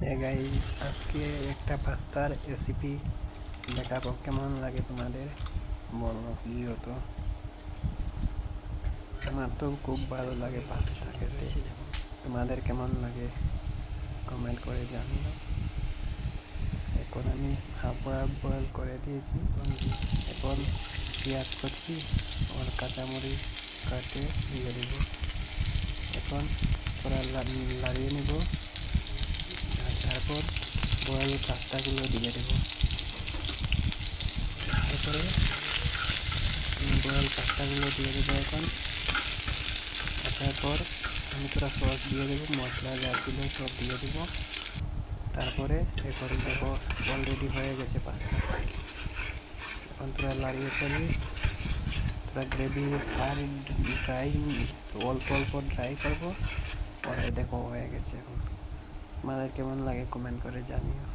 আজকে একটা পাস্তার রেসিপি দেখাবো, কেমন লাগে তোমাদের বলো। প্লিজ, তো আমার তো খুব ভালো লাগে পাস্তা খেতে। তোমাদের কেমন লাগে কমেন্ট করে জানিও। এখন আমি হাফ বয়েল করে দিয়েছি। এখন পেঁয়াজ কুচি আর কাঁচামরিচ কাটে দিয়ে দেব। এখন থোড়া লাড়িয়ে নেব, আর তারপর বয়েল পাস্তাগুলো দিয়ে দেব। তারপরে বয়েল পাস্তাগুলো দিয়ে দেবো। এখন তারপর আমি থোড়া সস দিয়ে দেবো, মশলা যা ছিল সব দিয়ে দেবো। তারপরে এখন দেখো অলরেডি হয়ে গেছে পাস্তা। এখন তোরা লাড়িয়ে ফেলি, তোরা গ্রেভি আর ড্রাই অল্প অল্প ড্রাই করবো। পরে দেখো হয়ে গেছে। এখন তোমাদের কেমন লাগে কমেন্ট করে জানিও।